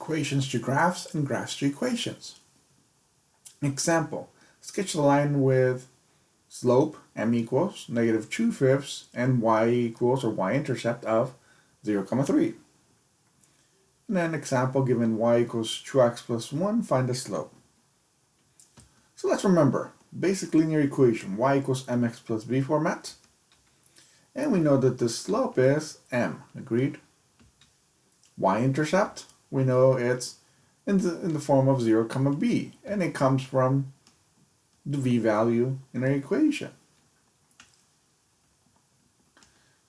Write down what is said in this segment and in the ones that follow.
equations to graphs and graphs to equations. Example, sketch a line with slope m equals negative 2/5 and y equals or y-intercept of 0, 3. And then example, given y equals 2x plus 1, find the slope. So let's remember, basic linear equation, y equals mx plus b format. And we know that the slope is m, agreed? Y-intercept, we know it's in the form of 0, b, and it comes from the v value in our equation.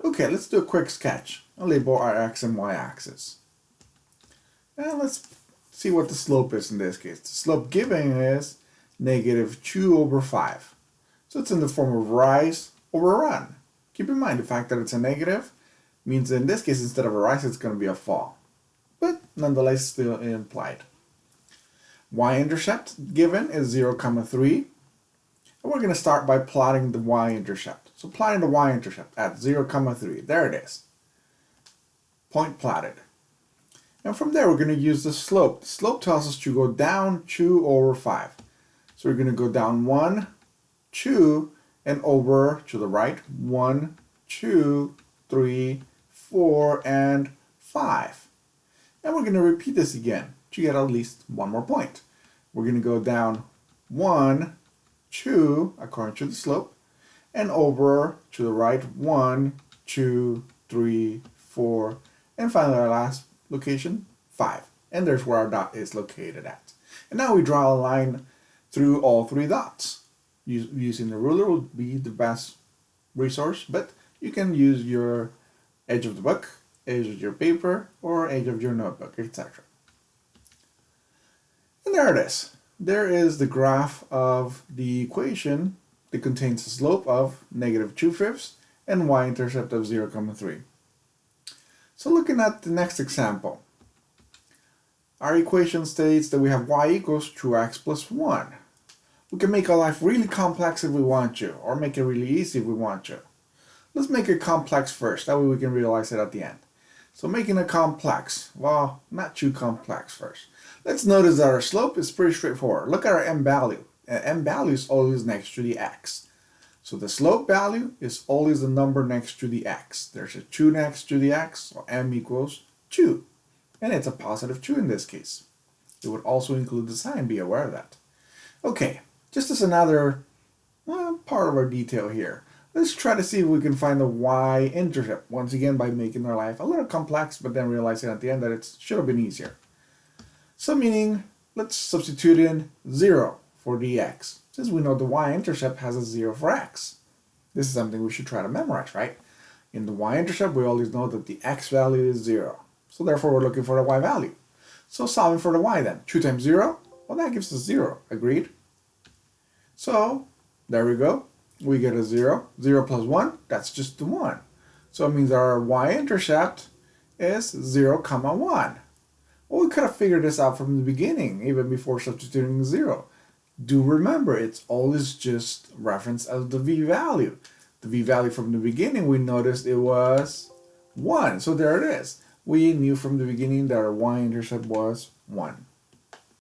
Okay, let's do a quick sketch. I'll label our x and y axis. And let's see what the slope is in this case. The slope given is negative 2/5. So it's in the form of rise over run. Keep in mind the fact that it's a negative means in this case instead of a rise it's going to be a fall. But nonetheless still implied. Y-intercept given is 0, 3. And we're going to start by plotting the y-intercept. So plotting the y-intercept at 0, 3. There it is. Point plotted. And from there we're going to use the slope. The slope tells us to go down 2/5. So we're going to go down 1, 2, and over to the right 1, 2, 3, 4, and 5. And we're going to repeat this again to get at least one more point. We're going to go down 1, 2, according to the slope, and over to the right 1, 2, 3, 4, and finally our last location 5. And there's where our dot is located at. And now we draw a line through all 3 dots. Using the ruler will be the best resource, but you can use your edge of the book, edge of your paper, or edge of your notebook, etc. And there it is. There is the graph of the equation that contains the slope of negative 2/5 and y-intercept of 0, 3. So looking at the next example, our equation states that we have y equals 2x plus 1. We can make our life really complex if we want to, or make it really easy if we want to. Let's make it complex first, that way we can realize it at the end. So making it complex, well, not too complex first. Let's notice that our slope is pretty straightforward. Look at our m value. M value is always next to the x. So the slope value is always the number next to the x. There's a 2 next to the x, so m equals 2. And it's a positive 2 in this case. It would also include the sign, be aware of that. Okay, just as another part of our detail here, let's try to see if we can find the y-intercept, once again by making our life a little complex, but then realizing at the end that it should have been easier. So meaning, let's substitute in 0 for the x, since we know the y-intercept has a 0 for x. This is something we should try to memorize, right? In the y-intercept, we always know that the x value is 0. So therefore, we're looking for the y value. So solving for the y then. 2 times 0, well that gives us 0, agreed? So, there we go. We get a 0. 0 plus 1, that's just the 1. So it means our y-intercept is 0, 1. Well, we could have figured this out from the beginning, even before substituting 0. Do remember, it's always just reference as the v value. The v value from the beginning, we noticed it was 1. So there it is. We knew from the beginning that our y-intercept was 1.